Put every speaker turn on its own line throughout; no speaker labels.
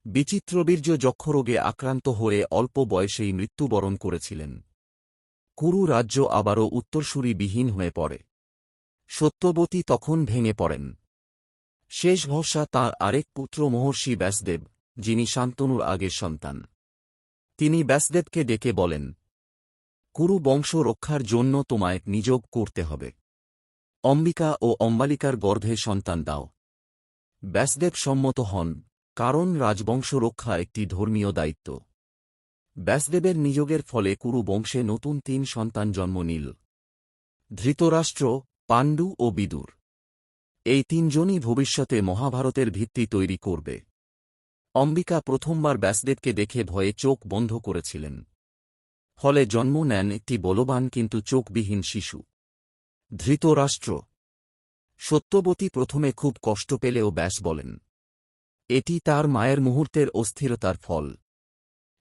বিচিত্রবীর্য যক্ষরোগে আক্রান্ত হয়ে অল্প বয়সেই মৃত্যুবরণ করেছিলেন। কুরু রাজ্য আবারও উত্তরসূরিবিহীন হয়ে পড়ে। সত্যবতী তখন ভেঙে পড়েন। শেষ ভরসা তাঁর আরেক পুত্র মহর্ষি ব্যাসদেব, যিনি শান্তনুর আগের সন্তান। তিনি ব্যাসদেবকে ডেকে বলেন, কুরু বংশ রক্ষার জন্য তোমায় নিযোগ করতে হবে। অম্বিকা ও অম্বালিকার গর্ভে সন্তান দাও। ব্যাসদেব সম্মত হন, কারণ রাজবংশ রক্ষা একটি ধর্মীয় দায়িত্ব। ব্যাসদেবের নিযোগের ফলে কুরু বংশে নতুন ৩ সন্তান জন্ম নিল: ধৃতরাষ্ট্র, পাণ্ডু ও বিদুর। এই ৩ জনই ভবিষ্যতে মহাভারতের ভিত্তি তৈরি করবে। অম্বিকা প্রথমবার ব্যাসদেবকে দেখে ভয়ে চোখ বন্ধ করেছিলেন। ফলে জন্ম নেন একটি বলবান কিন্তু চোখবিহীন শিশু, ধৃতরাষ্ট্র। সত্যবতী প্রথমে খুব কষ্ট পেলেও ব্যাস বলেন, এটি তার মায়ের মুহূর্তের অস্থিরতার ফল।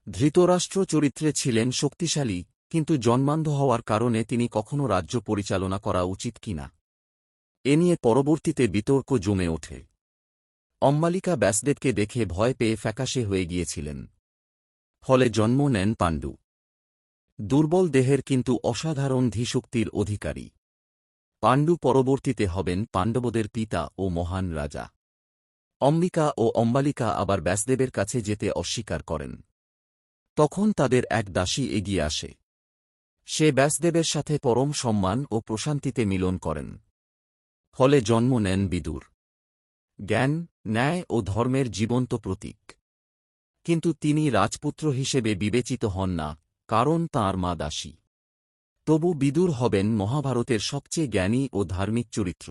ধৃতরাষ্ট্র চরিত্রে ছিলেন শক্তিশালী, কিন্তু জন্মান্ধ হওয়ার কারণে তিনি কখনো রাজ্য পরিচালনা করা উচিত কিনা এ নিয়ে পরবর্তীতে বিতর্ক জমে ওঠে। অম্বালিকা ব্যাসদেবকে দেখে ভয় পেয়ে ফ্যাকাশে হয়ে গিয়েছিলেন। ফলে জন্ম নেন পাণ্ডু, দুর্বল দেহের কিন্তু অসাধারণ ধীশক্তির অধিকারী। পাণ্ডু পরবর্তীতে হবেন পাণ্ডবদের পিতা ও মহান রাজা। অম্বিকা ও অম্বালিকা আবার ব্যাসদেবের কাছে যেতে অস্বীকার করেন। তখন তাদের এক দাসী এগিয়ে আসে। সে ব্যাসদেবের সাথে পরম সম্মান ও প্রশান্তিতে মিলন করেন। ফলে জন্ম নেন বিদুর, জ্ঞান, ন্যায় ও ধর্মের জীবন্ত প্রতীক। কিন্তু তিনি রাজপুত্র হিসেবে বিবেচিত হন না, কারণ তাঁর মা দাসী। তবু বিদুর হবেন মহাভারতের সবচেয়ে জ্ঞানী ও ধার্মিক চরিত্র।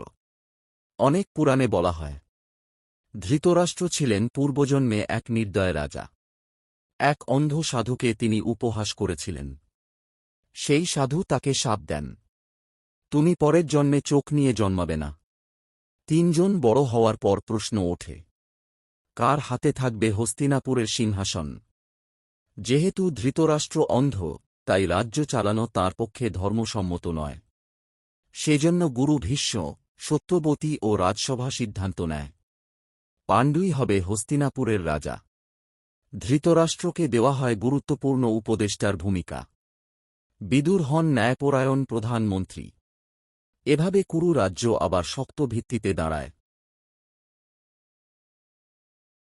অনেক পুরাণে বলা হয়, ধৃতরাষ্ট্র ছিলেন পূর্বজন্মে এক নির্দয় রাজা। এক অন্ধ সাধুকে তিনি উপহাস করেছিলেন। সেই সাধু তাকে শাপ দেন, তুমি পরের জন্মে চোখ নিয়ে জন্মাবে না। ৩ জন বড় হওয়ার পর প্রশ্ন ওঠে, কার হাতে থাকবে হস্তিনাপুরের সিংহাসন? যেহেতু ধৃতরাষ্ট্র অন্ধ, তাই রাজ্য চালানো তাঁর পক্ষে ধর্মসম্মত নয়। সেজন্য গুরু ভীষ্ম, সত্যবতী ও রাজসভা সিদ্ধান্ত নেয়, পাণ্ডুই হবে হস্তিনাপুরের রাজা। ধৃতরাষ্ট্রকে দেওয়া হয় গুরুত্বপূর্ণ উপদেষ্টার ভূমিকা। বিদুর হন ন্যায়পরায়ণ প্রধানমন্ত্রী। এভাবে কুরু রাজ্য আবার শক্ত ভিত্তিতে দাঁড়ায়।